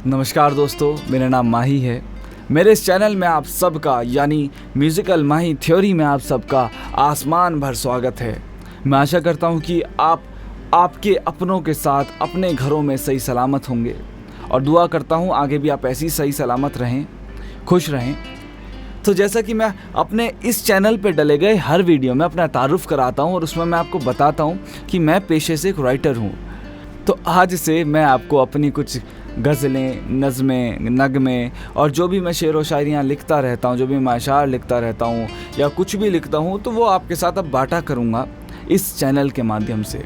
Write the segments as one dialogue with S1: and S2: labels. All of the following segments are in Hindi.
S1: नमस्कार दोस्तों, मेरा नाम माही है। मेरे इस चैनल में आप सबका यानी म्यूज़िकल माही थ्योरी में आप सबका आसमान भर स्वागत है। मैं आशा करता हूँ कि आप आपके अपनों के साथ अपने घरों में सही सलामत होंगे और दुआ करता हूँ आगे भी आप ऐसी सही सलामत रहें, खुश रहें। तो जैसा कि मैं अपने इस चैनल पे डले गए हर वीडियो में अपना तारुफ कराता हूँ और उसमें मैं आपको बताता हूँ कि मैं पेशे से एक राइटर हूँ। तो आज से मैं आपको अपनी कुछ गज़लें, नज़में, नगमे और जो भी मैं शेर व शायरियाँ लिखता रहता हूँ, जो भी मैं अशार लिखता रहता हूँ या कुछ भी लिखता हूँ, तो वो आपके साथ अब बांटा करूँगा इस चैनल के माध्यम से।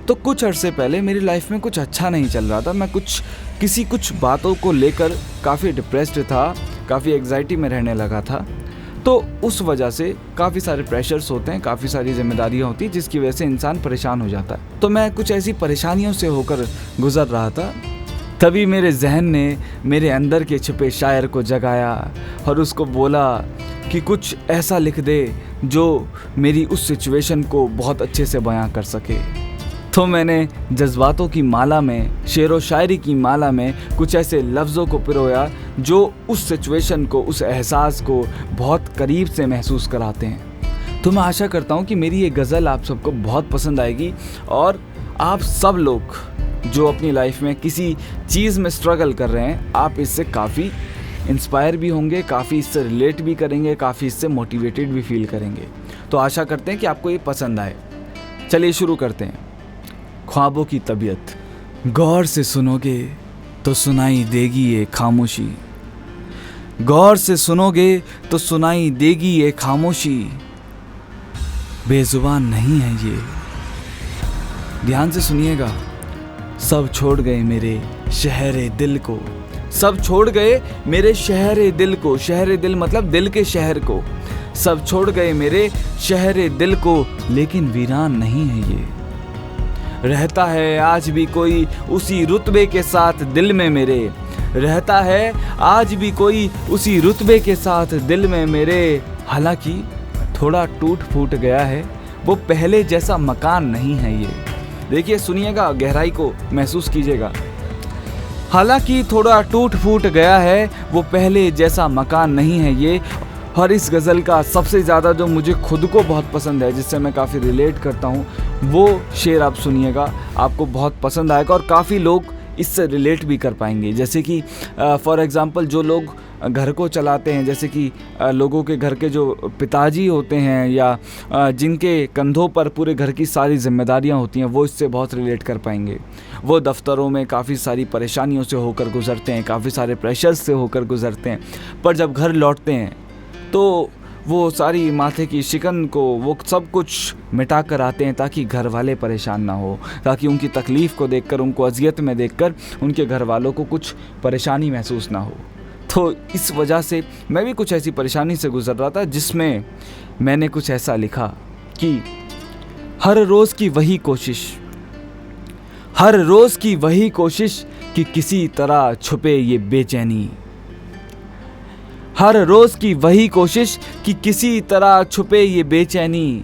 S1: तो कुछ अरसे पहले मेरी लाइफ में कुछ अच्छा नहीं चल रहा था। मैं कुछ बातों को लेकर काफ़ी डिप्रेस्ड था, काफ़ी एग्जाइटी में रहने लगा था। तो उस वजह से काफ़ी सारे प्रेशर्स होते हैं, काफ़ी सारी जिम्मेदारियां होती हैं जिसकी वजह से इंसान परेशान हो जाता है। तो मैं कुछ ऐसी परेशानियों से होकर गुज़र रहा था, तभी मेरे जहन ने मेरे अंदर के छुपे शायर को जगाया और उसको बोला कि कुछ ऐसा लिख दे जो मेरी उस सिचुएशन को बहुत अच्छे से बयां कर सके। तो मैंने जज्बातों की माला में, शेर व शायरी की माला में कुछ ऐसे लफ्ज़ों को पिरोया जो उस सिचुएशन को, उस एहसास को बहुत करीब से महसूस कराते हैं। तो मैं आशा करता हूँ कि मेरी ये गज़ल आप सबको बहुत पसंद आएगी और आप सब लोग जो अपनी लाइफ में किसी चीज़ में स्ट्रगल कर रहे हैं, आप इससे काफ़ी इंस्पायर भी होंगे, काफ़ी इससे रिलेट भी करेंगे, काफ़ी इससे मोटिवेटेड भी फील करेंगे। तो आशा करते हैं कि आपको ये पसंद आए। चलिए शुरू करते हैं। ख्वाबों की तबीयत। गौर से सुनोगे तो सुनाई देगी ये खामोशी, गौर से सुनोगे तो सुनाई देगी ये खामोशी, बेजुबान नहीं है ये। ध्यान से सुनिएगा। सब छोड़ गए मेरे शहरे दिल को, सब छोड़ गए मेरे शहरे दिल को, शहरे दिल मतलब दिल के शहर को। सब छोड़ गए मेरे शहरे दिल को, लेकिन वीरान नहीं है ये। रहता है आज भी कोई उसी रुतबे के साथ दिल में मेरे, रहता है आज भी कोई उसी रुतबे के साथ दिल में मेरे। हालांकि थोड़ा टूट फूट गया है, वो पहले जैसा मकान नहीं है ये। देखिए, सुनिएगा, गहराई को महसूस कीजिएगा। हालांकि थोड़ा टूट फूट गया है, वो पहले जैसा मकान नहीं है ये। और इस गज़ल का सबसे ज़्यादा जो मुझे खुद को बहुत पसंद है, जिससे मैं काफ़ी रिलेट करता हूँ, वो शेर आप सुनिएगा, आपको बहुत पसंद आएगा और काफ़ी लोग इससे रिलेट भी कर पाएंगे। जैसे कि फॉर एग्ज़ाम्पल जो लोग घर को चलाते हैं, जैसे कि लोगों के घर के जो पिताजी होते हैं या जिनके कंधों पर पूरे घर की सारी जिम्मेदारियां होती हैं, वो इससे बहुत रिलेट कर पाएंगे। वो दफ्तरों में काफ़ी सारी परेशानियों से होकर गुज़रते हैं, काफ़ी सारे प्रेशर्स से होकर गुज़रते हैं, पर जब घर लौटते हैं तो वो सारी माथे की शिकन को, वो सब कुछ मिटा कर आते हैं ताकि घर वाले परेशान ना हो, ताकि उनकी तकलीफ़ को देखकर, उनको अजियत में देखकर उनके घर वालों को कुछ परेशानी महसूस ना हो। तो इस वजह से मैं भी कुछ ऐसी परेशानी से गुज़र रहा था, जिसमें मैंने कुछ ऐसा लिखा कि हर रोज़ की वही कोशिश, हर रोज़ की वही कोशिश कि किसी तरह छुपे ये बेचैनी, हर रोज़ की वही कोशिश कि किसी तरह छुपे ये बेचैनी।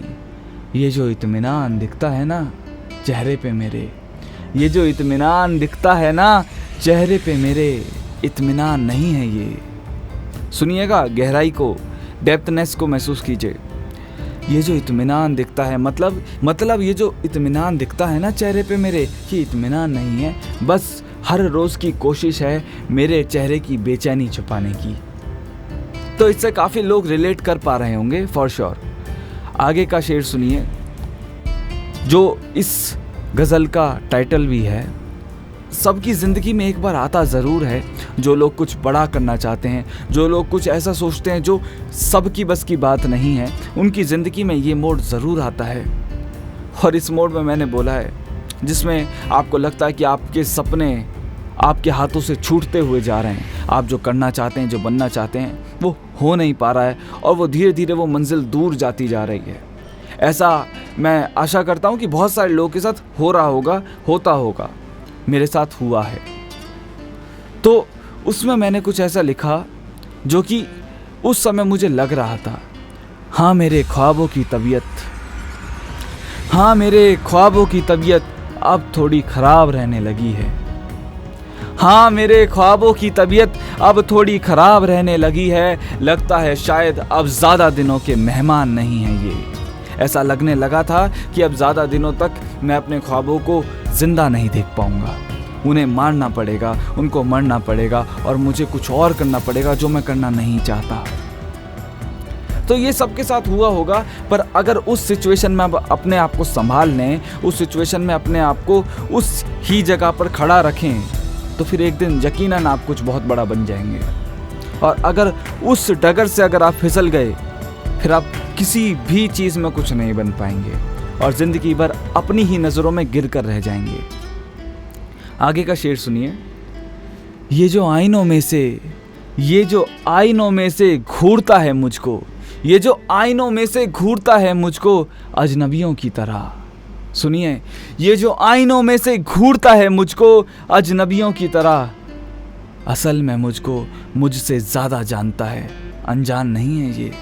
S1: ये जो इत्मीनान दिखता है ना चेहरे पे मेरे, ये जो इत्मीनान दिखता है ना चेहरे पे मेरे, इत्मीनान नहीं है ये। सुनिएगा, गहराई को, डेप्थनेस को महसूस कीजिए। ये जो इत्मीनान दिखता है मतलब ये जो इत्मीनान दिखता है ना चेहरे पे मेरे, ये इत्मीनान नहीं है, बस हर रोज़ की कोशिश है मेरे चेहरे की बेचैनी छुपाने की। तो इससे काफ़ी लोग रिलेट कर पा रहे होंगे फॉर श्योर। आगे का शेर सुनिए, जो इस गज़ल का टाइटल भी है। सबकी ज़िंदगी में एक बार आता ज़रूर है, जो लोग कुछ बड़ा करना चाहते हैं, जो लोग कुछ ऐसा सोचते हैं जो सबकी बस की बात नहीं है, उनकी ज़िंदगी में ये मोड़ ज़रूर आता है। और इस मोड़ में मैंने बोला है जिसमें आपको लगता है कि आपके सपने आपके हाथों से छूटते हुए जा रहे हैं, आप जो करना चाहते हैं, जो बनना चाहते हैं, वो हो नहीं पा रहा है और वो धीरे धीरे वो मंजिल दूर जाती जा रही है। ऐसा मैं आशा करता हूँ कि बहुत सारे लोगों के साथ हो रहा होगा, होता होगा, मेरे साथ हुआ है। तो उसमें मैंने कुछ ऐसा लिखा जो कि उस समय मुझे लग रहा था, हाँ मेरे ख्वाबों की तबीयत, हाँ मेरे ख्वाबों की तबीयत अब थोड़ी ख़राब रहने लगी है। हाँ, मेरे ख्वाबों की तबीयत अब थोड़ी खराब रहने लगी है, लगता है शायद अब ज़्यादा दिनों के मेहमान नहीं हैं ये। ऐसा लगने लगा था कि अब ज़्यादा दिनों तक मैं अपने ख्वाबों को ज़िंदा नहीं देख पाऊँगा। उन्हें मारना पड़ेगा, उनको मरना पड़ेगा और मुझे कुछ और करना पड़ेगा जो मैं करना नहीं चाहता। तो ये सबके साथ हुआ होगा, पर अगर उस सिचुएशन में आप अपने आप को संभाल लें, उस सिचुएशन में अपने आप को उस ही जगह पर खड़ा रखें, तो फिर एक दिन यकीनन आप कुछ बहुत बड़ा बन जाएंगे। और अगर उस डगर से अगर आप फिसल गए, फिर आप किसी भी चीज़ में कुछ नहीं बन पाएंगे और ज़िंदगी भर अपनी ही नज़रों में गिर कर रह जाएंगे। आगे का शेर सुनिए। ये जो आईनों में से घूरता है मुझको, ये जो आईनों में से घूरता है मुझको अजनबियों की तरह। सुनिए, ये जो आईनों में से घूरता है मुझको अजनबियों की तरह, असल में मुझको मुझसे ज़्यादा जानता है, अनजान नहीं है ये।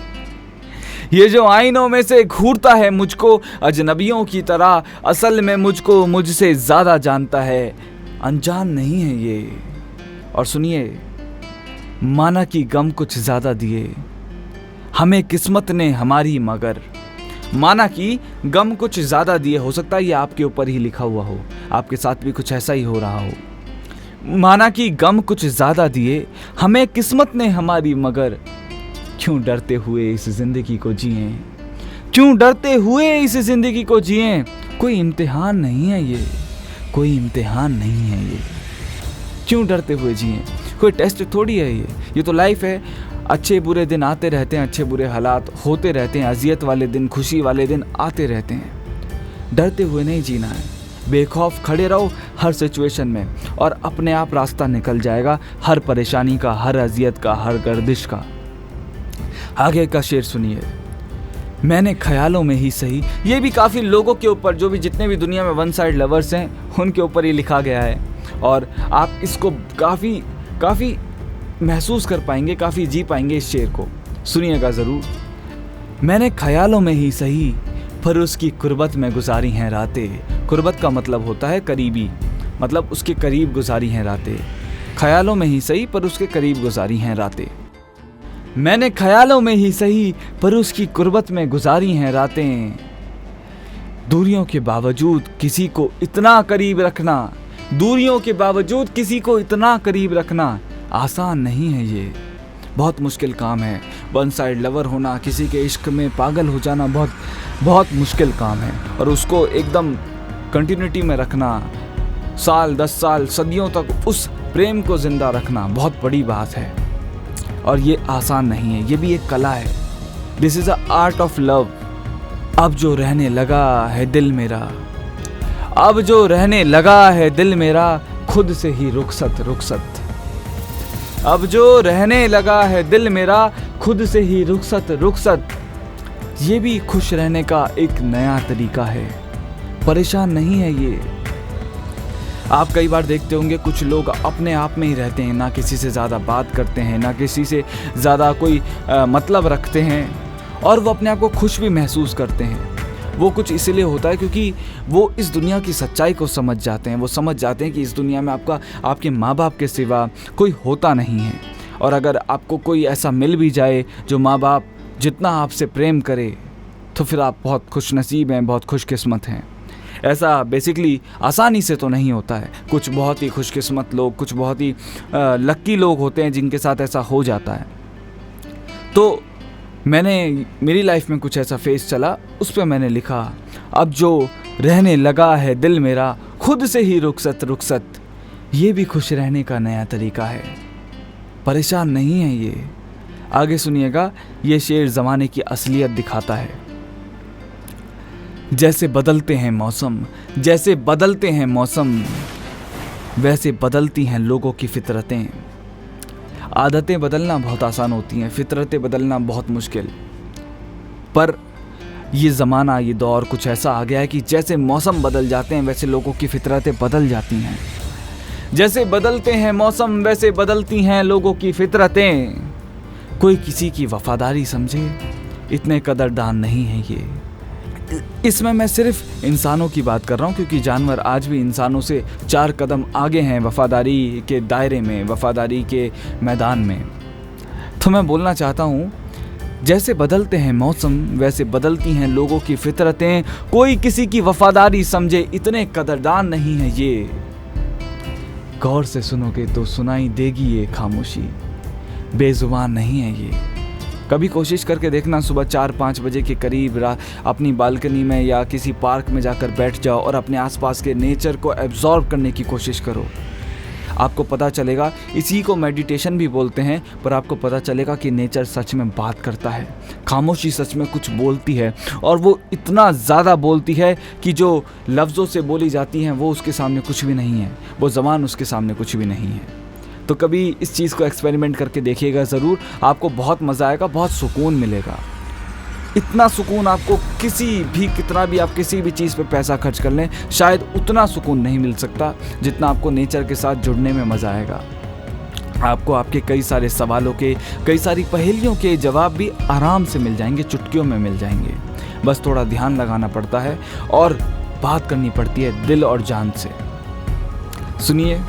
S1: ये जो आईनों में से घूरता है मुझको अजनबियों की तरह, असल में मुझको मुझसे ज़्यादा जानता है, अनजान नहीं है ये। और सुनिए, माना कि गम कुछ ज़्यादा दिए हमें किस्मत ने हमारी, मगर माना कि गम कुछ ज़्यादा दिए, हो सकता है ये आपके ऊपर ही लिखा हुआ हो, आपके साथ भी कुछ ऐसा ही हो रहा हो। माना कि गम कुछ ज़्यादा दिए हमें किस्मत ने हमारी, मगर क्यों डरते हुए इस ज़िंदगी को जिएं, क्यों डरते हुए इस ज़िंदगी को जिएं। कोई इम्तिहान नहीं है ये, कोई इम्तिहान नहीं है ये, क्यों डरते हुए जिएं। कोई टेस्ट थोड़ी है ये तो लाइफ है। अच्छे बुरे दिन आते रहते हैं, अच्छे बुरे हालात होते रहते हैं, अजियत वाले दिन, खुशी वाले दिन आते रहते हैं। डरते हुए नहीं जीना है, बेखौफ खड़े रहो हर सिचुएशन में और अपने आप रास्ता निकल जाएगा, हर परेशानी का, हर अजियत का, हर गर्दिश का। आगे का शेर सुनिए। मैंने ख्यालों में ही सही, ये भी काफ़ी लोगों के ऊपर, जो भी जितने भी दुनिया में वन साइड लवर्स हैं उनके ऊपर ये लिखा गया है और आप इसको काफ़ी महसूस कर पाएंगे, काफ़ी जी पाएंगे इस शेर को। सुनिएगा ज़रूर। मैंने ख्यालों में ही सही पर उसकी कुर्बत में गुजारी हैं रातें। कुर्बत का मतलब होता है करीबी, मतलब उसके करीब गुजारी हैं रातें। ख्यालों में ही सही पर उसके करीब गुजारी हैं रातें। मैंने ख्यालों में ही सही पर उसकी कुर्बत में गुजारी हैं रातें। दूरियों के बावजूद किसी को इतना करीब रखना, दूरियों के बावजूद किसी को इतना करीब रखना आसान नहीं है ये, बहुत मुश्किल काम है। वन साइड लवर होना, किसी के इश्क में पागल हो जाना बहुत मुश्किल काम है और उसको एकदम कंटिन्यूटी में रखना, साल 10 साल सदियों तक उस प्रेम को जिंदा रखना बहुत बड़ी बात है और ये आसान नहीं है, ये भी एक कला है। This is a art of love. अब जो रहने लगा है दिल मेरा, अब जो रहने लगा है दिल मेरा, खुद से ही रुखसत। अब जो रहने लगा है दिल मेरा, खुद से ही रुखसत। ये भी खुश रहने का एक नया तरीका है, परेशान नहीं है ये। आप कई बार देखते होंगे कुछ लोग अपने आप में ही रहते हैं, ना किसी से ज़्यादा बात करते हैं, ना किसी से ज़्यादा कोई मतलब रखते हैं और वो अपने आप को खुश भी महसूस करते हैं। वो कुछ इसलिए होता है क्योंकि वो इस दुनिया की सच्चाई को समझ जाते हैं। वो समझ जाते हैं कि इस दुनिया में आपके माँ बाप के सिवा कोई होता नहीं है और अगर आपको कोई ऐसा मिल भी जाए जो माँ बाप जितना आपसे प्रेम करे, तो फिर आप बहुत खुशनसीब हैं, बहुत खुशकिस्मत हैं। ऐसा बेसिकली आसानी से तो नहीं होता है। कुछ बहुत ही खुशकिस्मत लोग, कुछ बहुत ही लक्की लोग होते हैं जिनके साथ ऐसा हो जाता है। तो मेरी लाइफ में कुछ ऐसा फेस चला, उस पर मैंने लिखा, अब जो रहने लगा है दिल मेरा, खुद से ही रुखसत। ये भी खुश रहने का नया तरीका है, परेशान नहीं है ये। आगे सुनिएगा, ये शेर ज़माने की असलियत दिखाता है। जैसे बदलते हैं मौसम, वैसे बदलती हैं लोगों की फितरतें। आदतें बदलना बहुत आसान होती हैं, फितरतें बदलना बहुत मुश्किल। पर ये ज़माना, ये दौर कुछ ऐसा आ गया है कि जैसे मौसम बदल जाते हैं वैसे लोगों की फितरतें बदल जाती हैं। जैसे बदलते हैं मौसम वैसे बदलती हैं लोगों की फितरतें। कोई किसी की वफादारी समझे, इतने कदरदान नहीं है ये। इसमें मैं सिर्फ इंसानों की बात कर रहा हूँ, क्योंकि जानवर आज भी इंसानों से 4 कदम आगे हैं वफ़ादारी के दायरे में, वफ़ादारी के मैदान में। तो मैं बोलना चाहता हूँ, जैसे बदलते हैं मौसम वैसे बदलती हैं लोगों की फितरतें। कोई किसी की वफ़ादारी समझे इतने कदरदान नहीं है ये। गौर से सुनोगे तो सुनाई देगी ये खामोशी, बेजुबान नहीं है ये। कभी कोशिश करके देखना, सुबह 4-5 बजे के करीब अपनी बालकनी में या किसी पार्क में जाकर बैठ जाओ और अपने आसपास के नेचर को एब्जॉर्ब करने की कोशिश करो। आपको पता चलेगा, इसी को मेडिटेशन भी बोलते हैं, पर आपको पता चलेगा कि नेचर सच में बात करता है। खामोशी सच में कुछ बोलती है, और वो इतना ज़्यादा बोलती है कि जो लफ्ज़ों से बोली जाती हैं वो उसके सामने कुछ भी नहीं है, वो ज़बान उसके सामने कुछ भी नहीं है। तो कभी इस चीज़ को एक्सपेरिमेंट करके देखिएगा ज़रूर, आपको बहुत मज़ा आएगा, बहुत सुकून मिलेगा। इतना सुकून आपको कितना भी आप किसी भी चीज़ पे पैसा खर्च कर लें, शायद उतना सुकून नहीं मिल सकता जितना आपको नेचर के साथ जुड़ने में मज़ा आएगा। आपको आपके कई सारे सवालों के, कई सारी पहेलियों के जवाब भी आराम से मिल जाएंगे, चुटकियों में मिल जाएंगे। बस थोड़ा ध्यान लगाना पड़ता है और बात करनी पड़ती है दिल और जान से। सुनिए,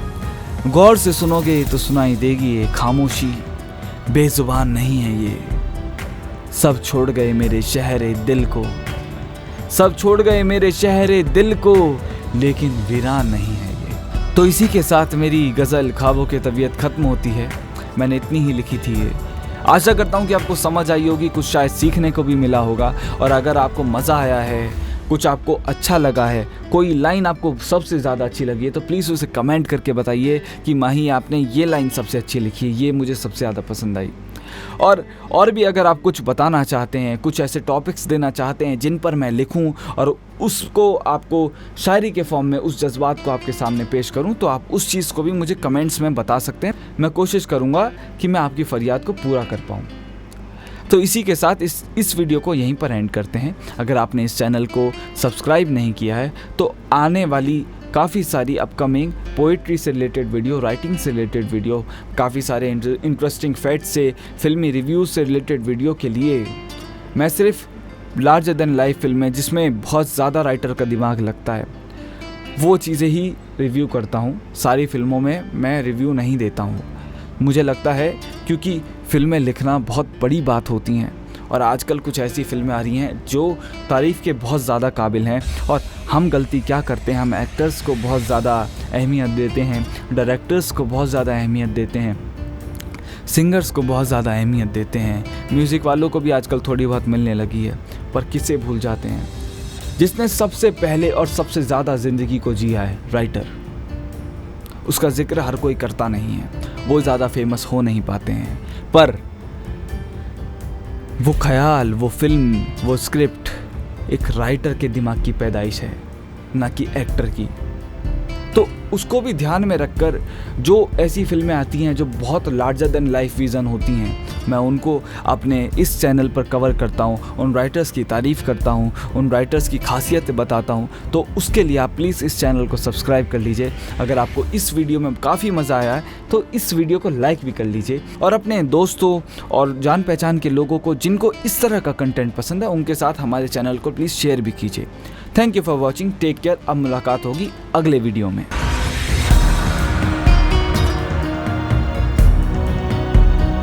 S1: गौर से सुनोगे तो सुनाई देगी ये खामोशी, बेजुबान नहीं है ये। सब छोड़ गए मेरे शहरे दिल को, सब छोड़ गए मेरे शहरे दिल को, लेकिन वीरान नहीं है ये। तो इसी के साथ मेरी गज़ल ख्वाबों की तबीयत ख़त्म होती है। मैंने इतनी ही लिखी थी ये। आशा करता हूँ कि आपको समझ आई होगी, कुछ शायद सीखने को भी मिला होगा। और अगर आपको मज़ा आया है, कुछ आपको अच्छा लगा है, कोई लाइन आपको सबसे ज़्यादा अच्छी लगी है, तो प्लीज़ उसे कमेंट करके बताइए कि माही आपने ये लाइन सबसे अच्छी लिखी है, ये मुझे सबसे ज़्यादा पसंद आई। और भी अगर आप कुछ बताना चाहते हैं, कुछ ऐसे टॉपिक्स देना चाहते हैं जिन पर मैं लिखूं और उसको आपको शायरी के फॉर्म में उस जज्बात को आपके सामने पेश करूं, तो आप उस चीज़ को भी मुझे कमेंट्स में बता सकते हैं। मैं कोशिश करूंगा कि मैं आपकी फरियाद को पूरा कर पाऊं। तो इसी के साथ इस वीडियो को यहीं पर एंड करते हैं। अगर आपने इस चैनल को सब्सक्राइब नहीं किया है तो आने वाली काफ़ी सारी अपकमिंग पोइट्री से रिलेटेड वीडियो, राइटिंग से रिलेटेड वीडियो, काफ़ी सारे इंटरेस्टिंग फैक्ट्स से, फिल्मी रिव्यूज़ से रिलेटेड वीडियो के लिए मैं सिर्फ लार्जर देन लाइफ फिल्में जिसमें बहुत ज़्यादा राइटर का दिमाग लगता है वो चीज़ें ही रिव्यू करता हूँ। सारी फिल्मों में मैं रिव्यू नहीं देता हूँ। मुझे लगता है क्योंकि फ़िल्में लिखना बहुत बड़ी बात होती हैं, और आजकल कुछ ऐसी फिल्में आ रही हैं जो तारीफ़ के बहुत ज़्यादा काबिल हैं। और हम गलती क्या करते हैं, हम एक्टर्स को बहुत ज़्यादा अहमियत देते हैं, डायरेक्टर्स को बहुत ज़्यादा अहमियत देते हैं, सिंगर्स को बहुत ज़्यादा अहमियत देते हैं, म्यूज़िक वालों को भी आजकल थोड़ी बहुत मिलने लगी है, पर किसे भूल जाते हैं जिसने सबसे पहले और सबसे ज़्यादा ज़िंदगी को जिया है, राइटर। उसका जिक्र हर कोई करता नहीं है, वो ज़्यादा फेमस हो नहीं पाते हैं, पर वो ख्याल, वो फिल्म, वो स्क्रिप्ट एक राइटर के दिमाग की पैदाइश है, ना कि एक्टर की। तो उसको भी ध्यान में रखकर जो ऐसी फिल्में आती हैं जो बहुत लार्जर देन लाइफ विज़न होती हैं, मैं उनको अपने इस चैनल पर कवर करता हूँ, उन राइटर्स की तारीफ़ करता हूँ, उन राइटर्स की खासियत बताता हूँ। तो उसके लिए आप प्लीज़ इस चैनल को सब्सक्राइब कर लीजिए। अगर आपको इस वीडियो में काफ़ी मज़ा आया है तो इस वीडियो को लाइक भी कर लीजिए, और अपने दोस्तों और जान पहचान के लोगों को जिनको इस तरह का कंटेंट पसंद है उनके साथ हमारे चैनल को प्लीज़ शेयर भी कीजिए। Thank you for watching, take care. अब मुलाकात होगी अगले वीडियो में।